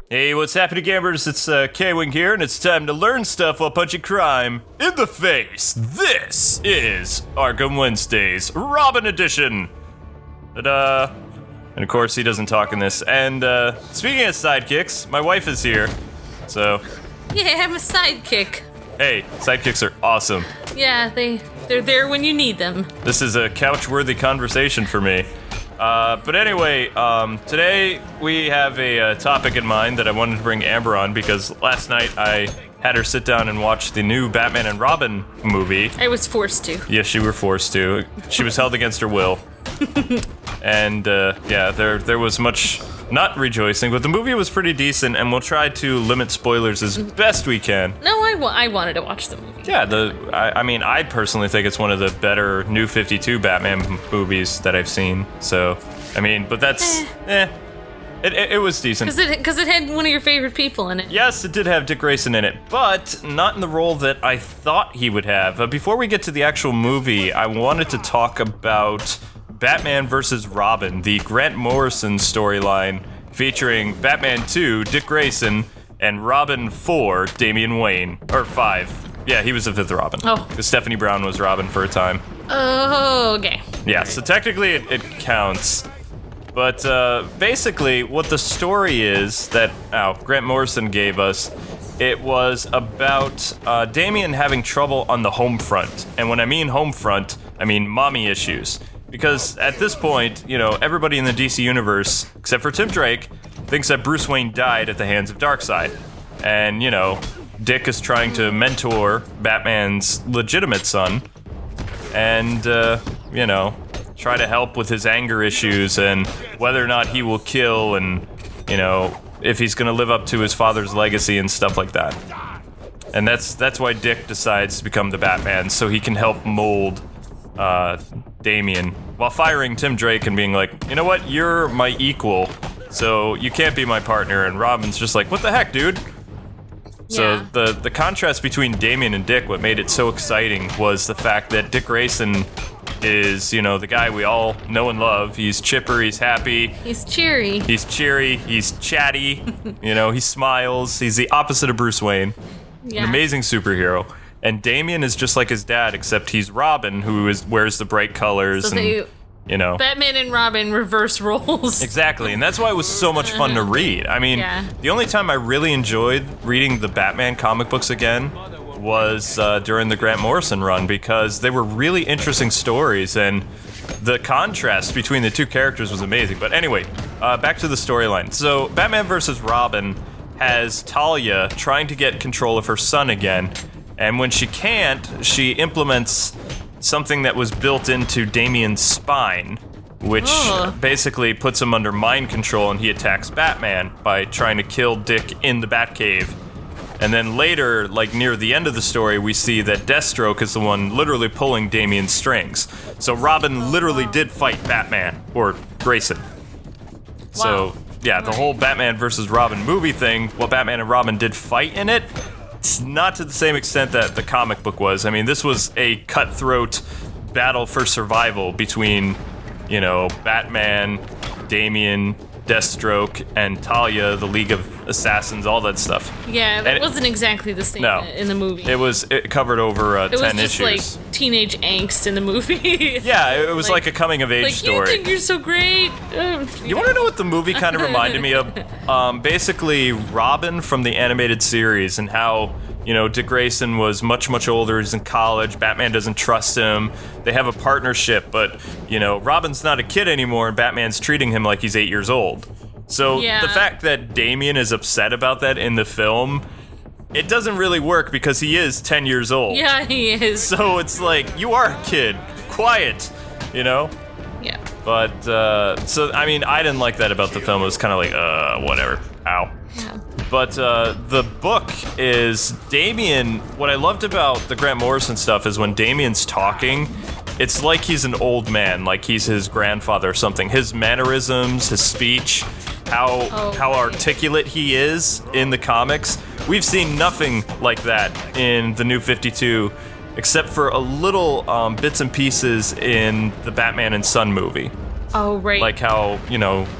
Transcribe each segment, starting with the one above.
Hey, what's happening, gamers? It's Kwing here, and it's time to learn stuff while punching crime in the face. This is Arkham Wednesdays, Robin Edition. Ta-da! And of course, he doesn't talk in this. And speaking of sidekicks, my wife is here, so... Yeah, I'm a sidekick. Hey, sidekicks are awesome. Yeah, they're there when you need them. This is a couch-worthy conversation for me. But anyway, today we have a topic in mind that I wanted to bring Amber on because last night I had her sit down and watch the new Batman and Robin movie. I was forced to. Yes, you were forced to. She was held against her will. And, yeah, there was much not rejoicing, but the movie was pretty decent, and we'll try to limit spoilers as best we can. No, I wanted to watch the movie. Yeah, I mean, I personally think it's one of the better New 52 Batman movies that I've seen, so, I mean, but that's, it was decent. Because it had one of your favorite people in it. Yes, it did have Dick Grayson in it, but not in the role that I thought he would have. Before we get to the actual movie, I wanted to talk about Batman vs. Robin, the Grant Morrison storyline featuring Batman 2, Dick Grayson, and Robin 4, Damian Wayne. Or 5. Yeah, he was the 5th Robin. Oh. Because Stephanie Brown was Robin for a time. Oh, okay. Yeah, so technically it counts. But basically, what the story is that Grant Morrison gave us, it was about Damian having trouble on the home front. And when I mean home front, I mean mommy issues. Because at this point, you know, everybody in the DC universe, except for Tim Drake, thinks that Bruce Wayne died at the hands of Darkseid. And, you know, Dick is trying to mentor Batman's legitimate son and, you know, try to help with his anger issues and whether or not he will kill and, you know, if he's gonna live up to his father's legacy and stuff like that. And that's why Dick decides to become the Batman, so he can help mold Damian, while firing Tim Drake and being like, you know what, you're my equal, so you can't be my partner, and Robin's just like, what the heck, dude? So the contrast between Damian and Dick, what made it so exciting was the fact that Dick Grayson is, you know, the guy we all know and love. He's chipper, he's happy. He's cheery, he's chatty, you know, he smiles, he's the opposite of Bruce Wayne. Yeah. An amazing superhero. And Damian is just like his dad, except he's Robin, who wears the bright colors, so and, you know. Batman and Robin reverse roles. Exactly, and that's why it was so much fun to read. I mean, the only time I really enjoyed reading the Batman comic books again was during the Grant Morrison run, because they were really interesting stories, and the contrast between the two characters was amazing. But anyway, back to the storyline. So, Batman vs. Robin has Talia trying to get control of her son again. And when she can't, she implements something that was built into Damian's spine, which basically puts him under mind control, and he attacks Batman by trying to kill Dick in the Batcave. And then later, like near the end of the story, we see that Deathstroke is the one literally pulling Damian's strings. So Robin literally did fight Batman, or Grayson. Wow. So, yeah, the whole Batman versus Robin movie thing, well, Batman and Robin did fight in it, not to the same extent that the comic book was. I mean, this was a cutthroat battle for survival between, you know, Batman, Damian, Deathstroke, and Talia, the League of Assassins, all that stuff. Yeah, that wasn't exactly the same in the movie. It covered over 10 issues. It was just like teenage angst in the movie. Yeah, it was like a coming-of-age story. You think you're so great. You want to know what the movie kind of reminded me of? Basically, Robin from the animated series, and how, you know, Dick Grayson was much, much older. He's in college. Batman doesn't trust him. They have a partnership, but, you know, Robin's not a kid anymore, and Batman's treating him like he's 8 years old. So the fact that Damian is upset about that in the film, it doesn't really work because he is 10 years old. Yeah, he is. So it's like, you are a kid. Quiet, you know? Yeah. But, so, I mean, I didn't like that about the film. It was kind of like, whatever. Ow. Yeah. But the book is Damian. What I loved about the Grant Morrison stuff is when Damian's talking, it's like he's an old man, like he's his grandfather or something. His mannerisms, his speech, how articulate he is in the comics. We've seen nothing like that in the New 52. except for a little bits and pieces in the Batman and Son movie. Oh, right. Like how,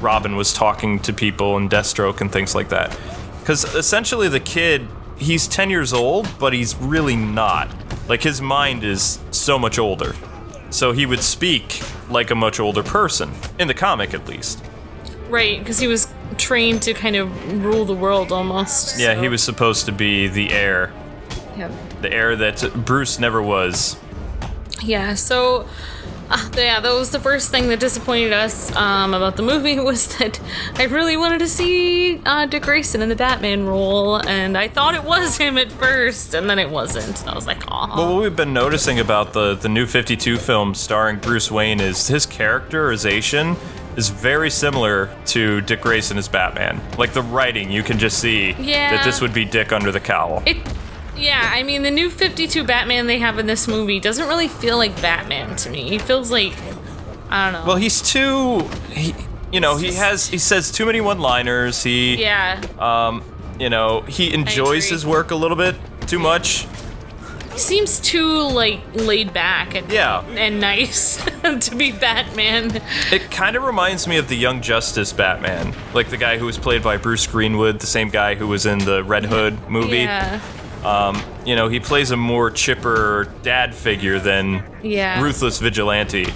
Robin was talking to people and Deathstroke and things like that. Because essentially the kid, he's 10 years old, but he's really not. Like, his mind is so much older. So he would speak like a much older person, in the comic at least. Right, because he was trained to kind of rule the world almost. Yeah, so. he was supposed to be the heir. Yep. The heir that Bruce never was. Yeah, so... that was the first thing that disappointed us about the movie, was that I really wanted to see Dick Grayson in the Batman role, and I thought it was him at first, and then it wasn't. I was like, aw. Well, what we've been noticing about the new 52 film starring Bruce Wayne is his characterization is very similar to Dick Grayson as Batman. Like, the writing, you can just see that this would be Dick under the cowl. Yeah, I mean, the new 52 Batman they have in this movie doesn't really feel like Batman to me. He feels like, I don't know. Well, he's too, he says too many one-liners. He enjoys his work a little bit too much. He seems too, like, laid back and nice to be Batman. It kind of reminds me of the Young Justice Batman. Like the guy who was played by Bruce Greenwood, the same guy who was in the Red Hood movie. Yeah. He plays a more chipper dad figure than ruthless vigilante.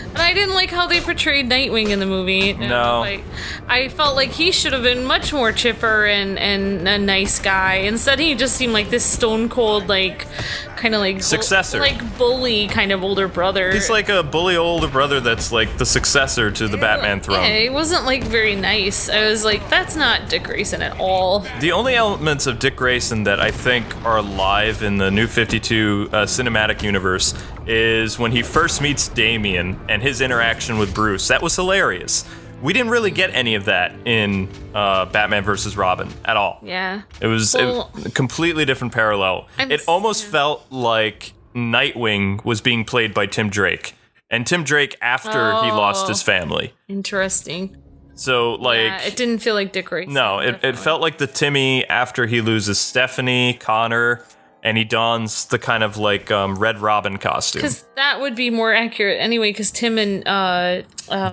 And I didn't like how they portrayed Nightwing in the movie. No. I felt like he should have been much more chipper and a nice guy. Instead, he just seemed like this stone cold, kind of like successor, bully kind of older brother. He's like a bully older brother that's like the successor to the Batman throne. Yeah, he wasn't very nice. I was like, that's not Dick Grayson at all. The only elements of Dick Grayson that I think are alive in the new 52 cinematic universe is when he first meets Damian and his interaction with Bruce. That was hilarious. We didn't really get any of that in Batman vs. Robin at all. Yeah. It was a completely different parallel. It almost felt like Nightwing was being played by Tim Drake. And Tim Drake after he lost his family. Interesting. So, it didn't feel like Dick Grayson. No, it felt like the Timmy after he loses Stephanie, Connor, and he dons the kind of Red Robin costume. Because that would be more accurate anyway, because Tim and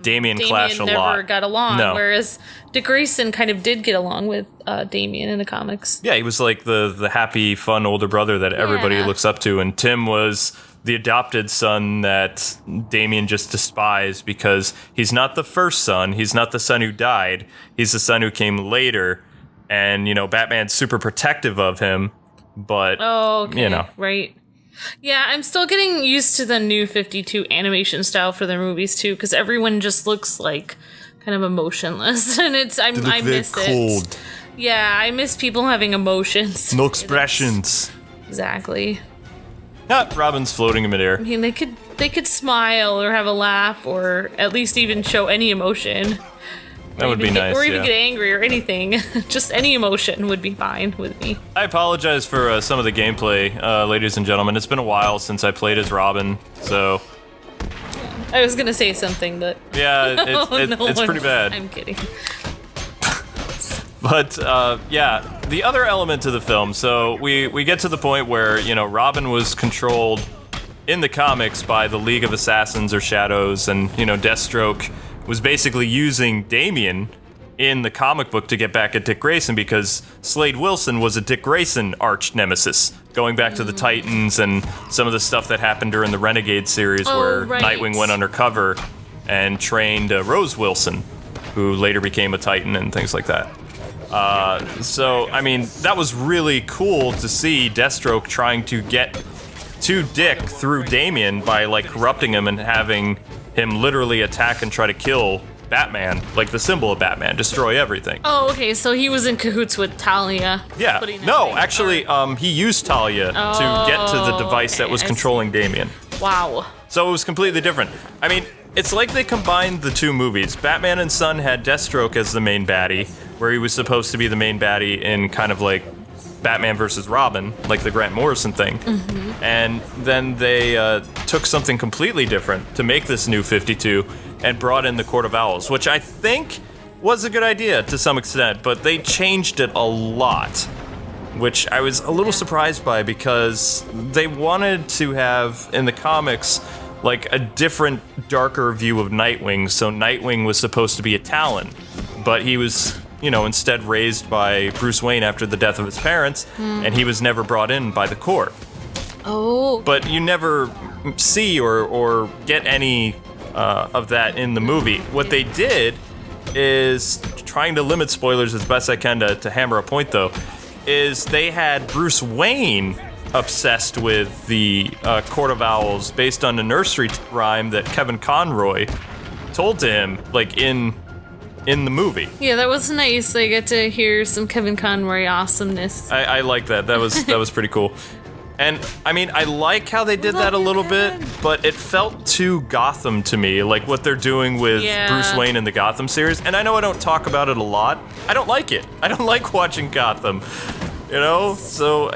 Damian clash a lot. Never got along, no. Whereas Dick Grayson kind of did get along with Damian in the comics. Yeah, he was like the happy, fun older brother that everybody looks up to, and Tim was the adopted son that Damian just despised because he's not the first son, he's not the son who died, he's the son who came later, and, Batman's super protective of him. But, right. Yeah, I'm still getting used to the new 52 animation style for their movies, too, because everyone just looks kind of emotionless, and I miss it. Yeah, I miss people having emotions. No expressions. Exactly. Robin's floating in midair. I mean, they could smile or have a laugh or at least even show any emotion. That would be nice, or even get angry or anything. Just any emotion would be fine with me. I apologize for some of the gameplay, ladies and gentlemen. It's been a while since I played as Robin, so... I was gonna say something, but... Yeah, it's pretty bad. I'm kidding. But, the other element to the film, so we get to the point where, Robin was controlled in the comics by the League of Assassins or Shadows, and, Deathstroke was basically using Damian in the comic book to get back at Dick Grayson because Slade Wilson was a Dick Grayson arch nemesis, going back to the Titans and some of the stuff that happened during the Renegade series where Nightwing went undercover and trained Rose Wilson, who later became a Titan and things like that. That was really cool to see Deathstroke trying to get to Dick through Damian by, corrupting him and having him literally attack and try to kill Batman, the symbol of Batman, destroy everything. Oh, okay, so he was in cahoots with Talia. Yeah, no, actually, he used Talia to get to the device that was controlling Damian. Wow. So it was completely different. I mean, it's like they combined the two movies. Batman and Son had Deathstroke as the main baddie, where he was supposed to be the main baddie in kind of Batman vs. Robin, the Grant Morrison thing. Mm-hmm. And then they took something completely different to make this new 52 and brought in the Court of Owls, which I think was a good idea to some extent, but they changed it a lot. which I was a little surprised by because they wanted to have, in the comics, like a different, darker view of Nightwing. So Nightwing was supposed to be a Talon, but he was, instead raised by Bruce Wayne after the death of his parents, and he was never brought in by the Corps. Oh. But you never see or get any of that in the movie. What they did is, trying to limit spoilers as best I can to hammer a point though, is they had Bruce Wayne obsessed with the Court of Owls based on a nursery rhyme that Kevin Conroy told to him, like in the movie. Yeah, that was nice. I get to hear some Kevin Conroy awesomeness. I like that. That was pretty cool. And I mean, I like how they did that a little bit, but it felt too Gotham to me, like what they're doing with Bruce Wayne in the Gotham series. And I know I don't talk about it a lot. I don't like it. I don't like watching Gotham. So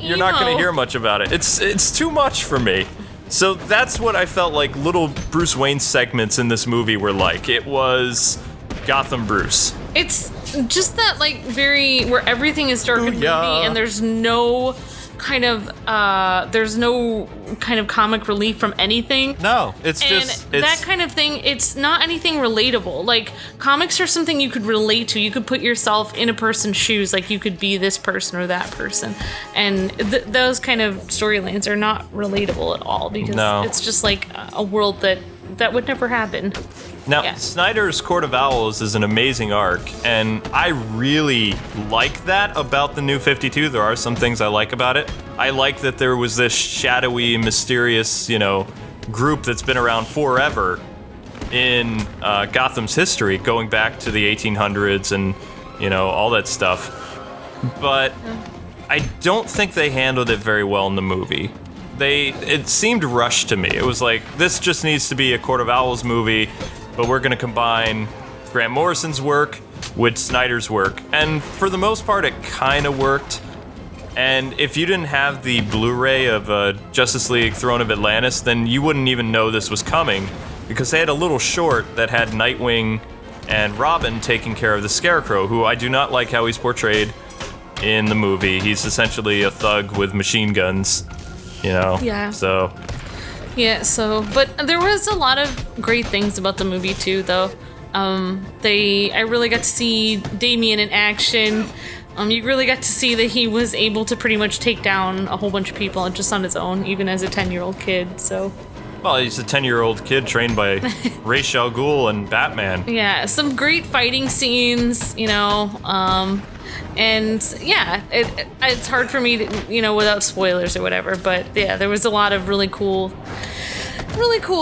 you're not going to hear much about it. It's too much for me. So that's what I felt like little Bruce Wayne segments in this movie were like. It was Gotham Bruce. It's just that where everything is dark and moody, and there's no kind of comic relief from anything. No, it's that kind of thing. It's not anything relatable. Like, comics are something you could relate to. You could put yourself in a person's shoes. Like, you could be this person or that person, and those kind of storylines are not relatable at all because it's just like a world that would never happen. Now, Snyder's Court of Owls is an amazing arc, and I really like that about the New 52. There are some things I like about it. I like that there was this shadowy, mysterious, group that's been around forever in Gotham's history, going back to the 1800s and, all that stuff. But I don't think they handled it very well in the movie. It seemed rushed to me. It was like, this just needs to be a Court of Owls movie, but we're going to combine Grant Morrison's work with Snyder's work. And for the most part, it kind of worked. And if you didn't have the Blu-ray of Justice League Throne of Atlantis, then you wouldn't even know this was coming, because they had a little short that had Nightwing and Robin taking care of the Scarecrow, who I do not like how he's portrayed in the movie. He's essentially a thug with machine guns, Yeah. But there was a lot of great things about the movie too, though. I really got to see Damian in action. You really got to see that he was able to pretty much take down a whole bunch of people just on his own, even as a 10-year-old kid. So. Well, he's a 10-year-old kid trained by Ra's al Ghul and Batman. Yeah, some great fighting scenes, and yeah, it's hard for me to, without spoilers or whatever, but yeah, there was a lot of really cool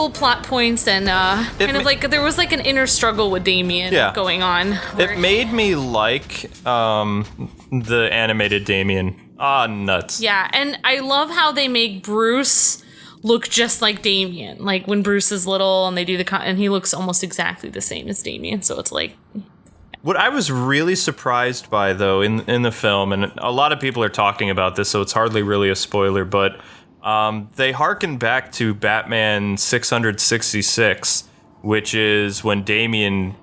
plot points, and there was like an inner struggle with Damian going on. It made me like the animated Damian. Nuts. Yeah, and I love how they make Bruce look just like Damian. Like when Bruce is little and they do and he looks almost exactly the same as Damian, so it's like. What I was really surprised by, though, in the film, and a lot of people are talking about this, so it's hardly really a spoiler, but they harken back to Batman 666, which is when Damian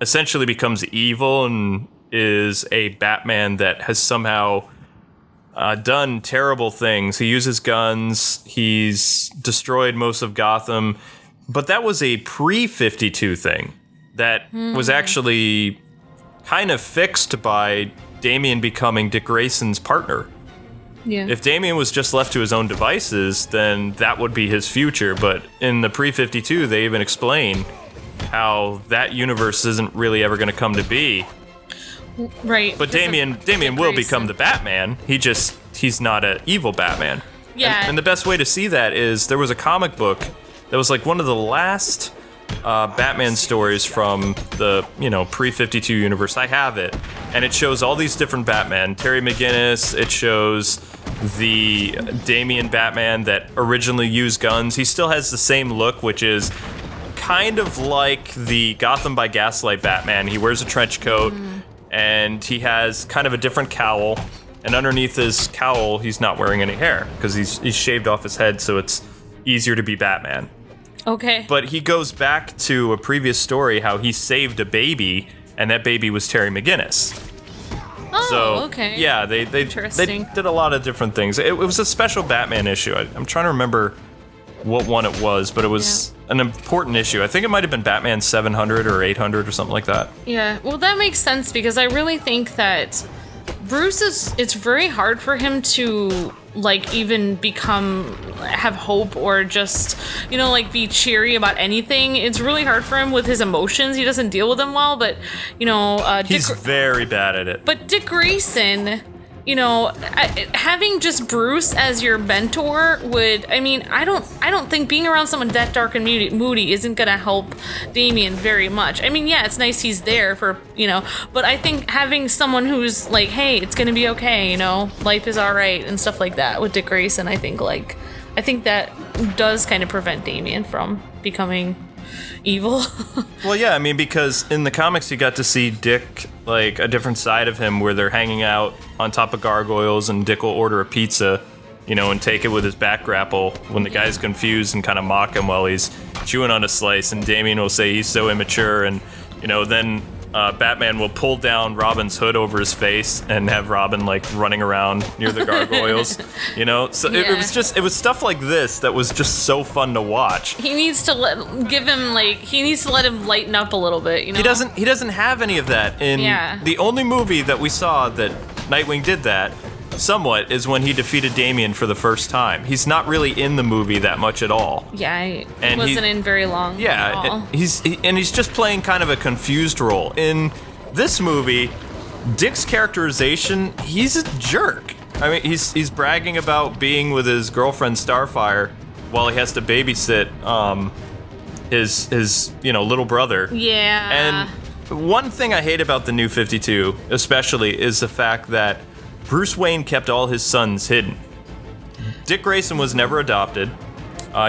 essentially becomes evil and is a Batman that has somehow done terrible things. He uses guns, he's destroyed most of Gotham, but that was a pre-52 thing. That was actually kind of fixed by Damian becoming Dick Grayson's partner. Yeah. If Damian was just left to his own devices, then that would be his future. But in the pre-52, they even explain how that universe isn't really ever going to come to be. Right. But Damian will become the Batman. He's not an evil Batman. Yeah. And the best way to see that is there was a comic book that was like one of the last Batman stories from the pre-52 universe. I have it, and it shows all these different Batman. Terry McGinnis. It shows the Damian Batman that originally used guns. He still has the same look, which is kind of like the Gotham by Gaslight Batman. He wears a trench coat, and he has kind of a different cowl. And underneath his cowl, he's not wearing any hair because he's shaved off his head, so it's easier to be Batman. Okay. But he goes back to a previous story how he saved a baby, and that baby was Terry McGinnis. Oh, Oh, okay. Yeah, they Interesting. did a lot of different things. It was a special Batman issue. I'm trying to remember what one it was, but it was an important issue. I think it might have been Batman 700 or 800 or something like that. Yeah, well, that makes sense because I really think that it's very hard for him to, like, even have hope or just, like, be cheery about anything. It's really hard for him with his emotions. He doesn't deal with them well, but, He's very bad at it. But Dick Grayson, having just Bruce as your mentor I don't think being around someone that dark and moody isn't gonna help Damian very much. I mean, yeah, it's nice he's there for, but I think having someone who's like, hey, it's gonna be okay, life is alright and stuff like that with Dick Grayson, I think that does kind of prevent Damian from becoming evil. Well, yeah, I mean, because in the comics you got to see Dick, like, a different side of him where they're hanging out on top of gargoyles and Dick will order a pizza, and take it with his back grapple when the guy's confused and kind of mock him while he's chewing on a slice, and Damian will say he's so immature, and, then Batman will pull down Robin's hood over his face and have Robin, like, running around near the gargoyles, So it was stuff like this that was just so fun to watch. He needs to let him lighten up a little bit, He doesn't have any of that in the only movie that we saw that Nightwing did that somewhat is when he defeated Damian for the first time. He's not really in the movie that much at all. Yeah, he wasn't in very long. Yeah, he's just playing kind of a confused role. In this movie, Dick's characterization, he's a jerk. I mean, he's bragging about being with his girlfriend Starfire while he has to babysit his little brother. Yeah. And one thing I hate about the New 52, especially, is the fact that Bruce Wayne kept all his sons hidden. Dick Grayson was never adopted.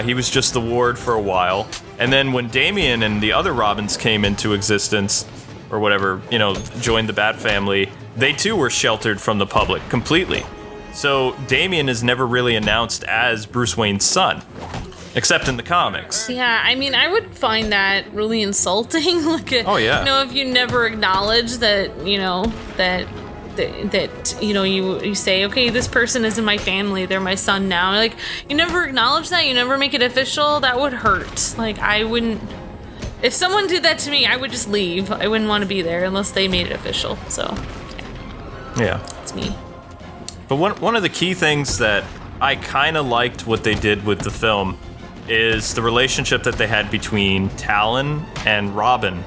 He was just the ward for a while. And then when Damian and the other Robins came into existence, or whatever, joined the Bat family, they too were sheltered from the public completely. So Damian is never really announced as Bruce Wayne's son, except in the comics. Yeah, I mean, I would find that really insulting. If you never acknowledge that, that you say, okay, this person is in my family, they're my son now. Like, you never acknowledge that, you never make it official, that would hurt. Like, I wouldn't, if someone did that to me, I would just leave. I wouldn't want to be there unless they made it official. So yeah, it's me. But one of the key things that I kind of liked what they did with the film is the relationship that they had between Talon and Robin.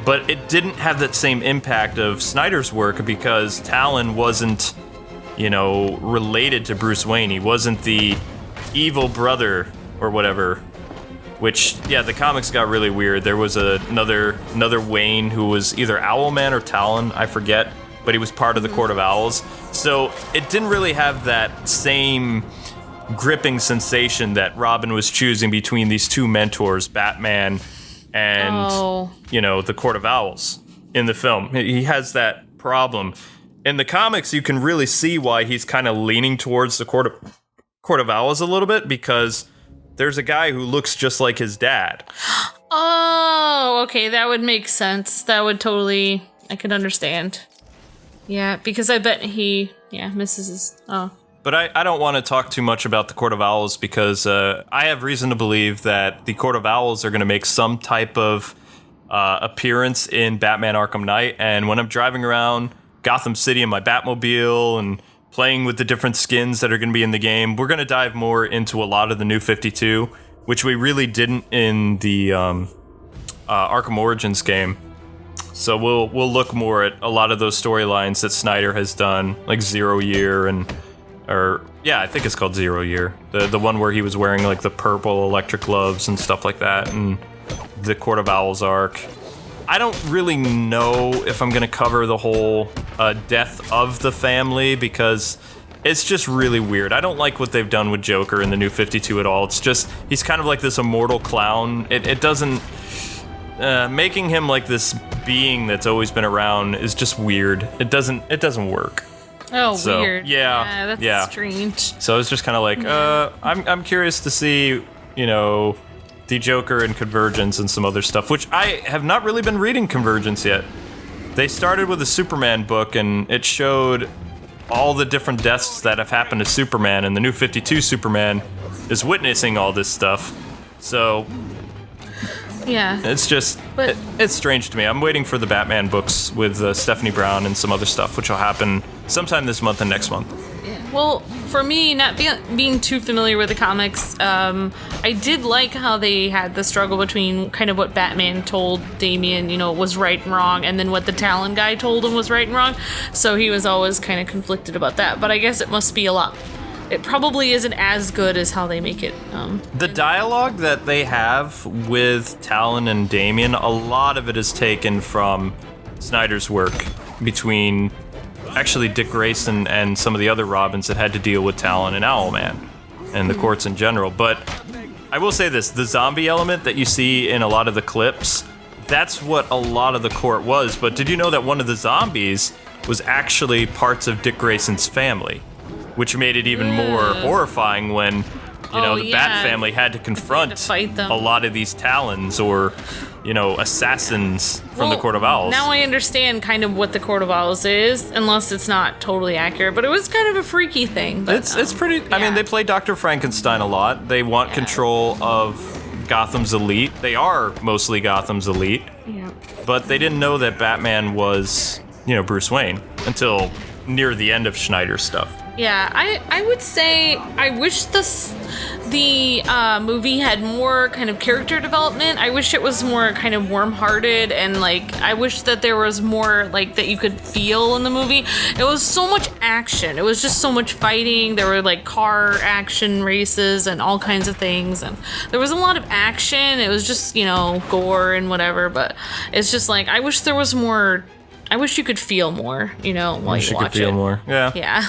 But it didn't have that same impact of Snyder's work because Talon wasn't, related to Bruce Wayne. He wasn't the evil brother or whatever. Which, yeah, the comics got really weird. There was another Wayne who was either Owlman or Talon, I forget, but he was part of the Court of Owls. So it didn't really have that same gripping sensation that Robin was choosing between these two mentors, Batman and, the Court of Owls in the film. He has that problem. In the comics, you can really see why he's kind of leaning towards the Court of Owls a little bit, because there's a guy who looks just like his dad. Oh, okay, that would make sense. That would totally, I could understand. Yeah, because I bet he, misses his, But I don't want to talk too much about the Court of Owls because I have reason to believe that the Court of Owls are going to make some type of appearance in Batman Arkham Knight. And when I'm driving around Gotham City in my Batmobile and playing with the different skins that are going to be in the game, we're going to dive more into a lot of the New 52, which we really didn't in the Arkham Origins game. So we'll look more at a lot of those storylines that Snyder has done, like Zero Year I think it's called Zero Year. The one where he was wearing like the purple electric gloves and stuff like that, and the Court of Owls arc. I don't really know if I'm going to cover the whole death of the family because it's just really weird. I don't like what they've done with Joker in the New 52 at all. It's just, he's kind of like this immortal clown. It doesn't... making him like this being that's always been around is just weird. It doesn't work. Oh, so, weird. Yeah, that's strange. So it's just kind of like, I'm curious to see, the Joker and Convergence and some other stuff, which I have not really been reading Convergence yet. They started with a Superman book, and it showed all the different deaths that have happened to Superman, and the New 52 Superman is witnessing all this stuff. So Yeah. it's just, But- it's strange to me. I'm waiting for the Batman books with Stephanie Brown and some other stuff, which will happen sometime this month and next month. Well, for me, not being too familiar with the comics, I did like how they had the struggle between kind of what Batman told Damian, was right and wrong, and then what the Talon guy told him was right and wrong. So he was always kind of conflicted about that. But I guess it must be a lot. It probably isn't as good as how they make it. The dialogue that they have with Talon and Damian, a lot of it is taken from Snyder's work between actually Dick Grayson and some of the other Robins that had to deal with Talon and Owlman and the courts in general. But I will say this, the zombie element that you see in a lot of the clips, that's what a lot of the court was. But did you know that one of the zombies was actually parts of Dick Grayson's family? Which made it even more horrifying when, the Bat family had to confront fight them. a lot of these Talons or, assassins from the Court of Owls. Now I understand kind of what the Court of Owls is, unless it's not totally accurate. But it was kind of a freaky thing. But, It's pretty. I mean, they play Dr. Frankenstein a lot. They want control of Gotham's elite. They are mostly Gotham's elite. Yeah. But they didn't know that Batman was, Bruce Wayne until near the end of Schneider's stuff. Yeah, I would say I wish the movie had more kind of character development. I wish it was more kind of warm-hearted, and I wish that there was more that you could feel in the movie. It was so much action. It was just so much fighting. There were car action races and all kinds of things, and there was a lot of action. It was just gore and whatever, but it's just I wish there was more. I wish you could feel more, while you watch it. Could feel more. Yeah. Yeah.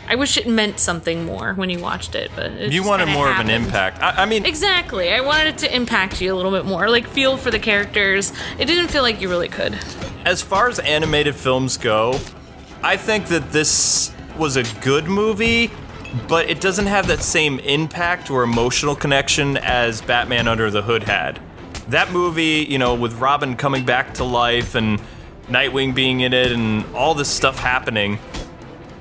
I wish it meant something more when you watched it, but it You just wanted kinda more happened. of an impact. I mean, Exactly. I wanted it to impact you a little bit more. Feel for the characters. It didn't feel like you really could. as far as animated films go, I think that this was a good movie, but it doesn't have that same impact or emotional connection as Batman Under the Hood had. That movie, with Robin coming back to life and Nightwing being in it and all this stuff happening,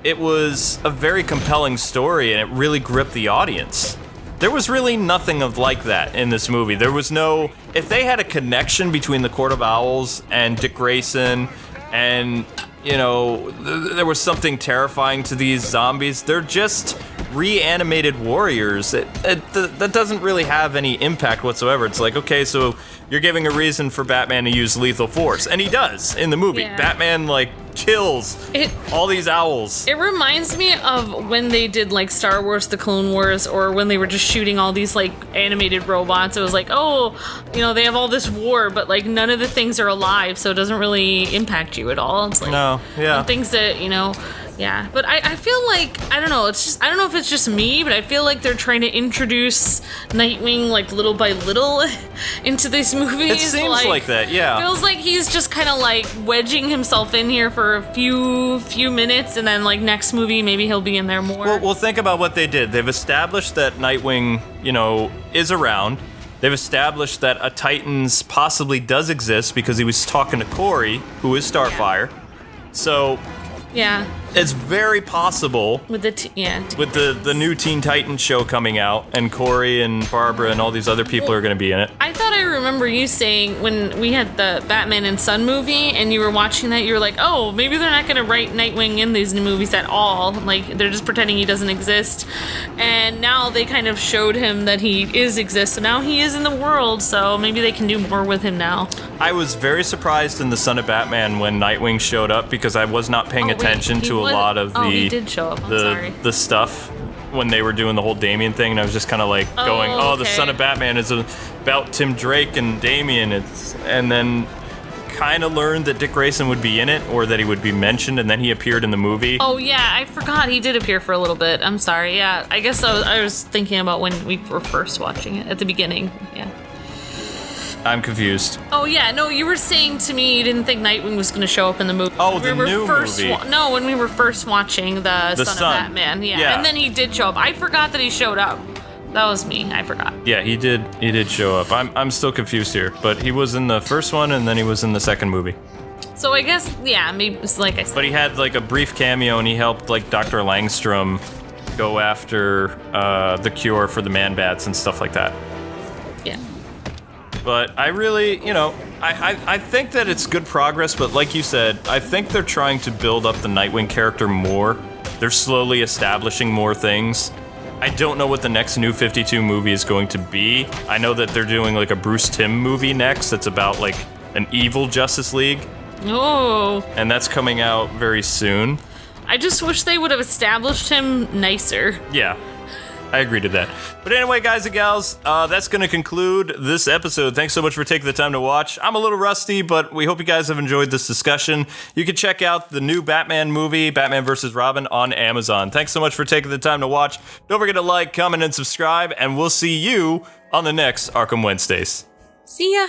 it was a very compelling story and it really gripped the audience. There was really nothing like that in this movie. There was no... If they had a connection between the Court of Owls and Dick Grayson and, there was something terrifying to these zombies, they're just reanimated warriors. That doesn't really have any impact whatsoever. It's okay, so you're giving a reason for Batman to use lethal force. And he does in the movie. Yeah. Batman, kills all these owls. It reminds me of when they did Star Wars The Clone Wars, or when they were just shooting all these animated robots. It was they have all this war, but none of the things are alive, so it doesn't really impact you at all. It's No, yeah. things that yeah, but I feel I don't know, it's just, I don't know if it's just me, but I feel they're trying to introduce Nightwing little by little into these movies. It seems like that, yeah. Feels like he's just kind of wedging himself in here for a few minutes, and then next movie maybe he'll be in there more. Well, think about what they did. They've established that Nightwing, is around. They've established that a Titans possibly does exist because he was talking to Corey, who is Starfire. So Yeah. it's very possible With the with the new Teen Titans show coming out, and Corey and Barbara and all these other people are going to be in it. I thought I remember you saying when we had the Batman and Son movie and you were watching that, you were like, oh, maybe they're not going to write Nightwing in these new movies at all. They're just pretending he doesn't exist. And now they kind of showed him that he exists. So now he is in the world, so maybe they can do more with him now. I was very surprised in The Son of Batman when Nightwing showed up because I was not paying attention to a lot of he did show up. I'm sorry. the stuff when they were doing the whole Damian thing, and I was just kind of going, oh, the okay. Son of Batman is about Tim Drake and Damian. And then kind of learned that Dick Grayson would be in it, or that he would be mentioned, and then he appeared in the movie. Oh yeah, I forgot he did appear for a little bit. I'm sorry. Yeah, I guess I was thinking about when we were first watching it at the beginning. Yeah. I'm confused. Oh yeah, no, you were saying to me you didn't think Nightwing was going to show up in the movie. Oh, the new movie. No, when we were first watching the Son of Batman. Yeah, and then he did show up. I forgot that he showed up. That was me. I forgot. Yeah, he did show up. I'm still confused here, but he was in the first one and then he was in the second movie. So I guess, yeah, maybe it's like I said. But he had like a brief cameo, and he helped like Dr. Langstrom go after the cure for the man-bats and stuff like that. Yeah. But I really, I think that it's good progress, but like you said, I think they're trying to build up the Nightwing character more. They're slowly establishing more things. I don't know what the next New 52 movie is going to be. I know that they're doing like a Bruce Timm movie next that's about like an evil Justice League. Oh. And that's coming out very soon. I just wish they would have established him nicer. Yeah. I agree to that. But anyway, guys and gals, that's going to conclude this episode. Thanks so much for taking the time to watch. I'm a little rusty, but we hope you guys have enjoyed this discussion. You can check out the new Batman movie, Batman vs. Robin, on Amazon. Thanks so much for taking the time to watch. Don't forget to like, comment, and subscribe, and we'll see you on the next Arkham Wednesdays. See ya.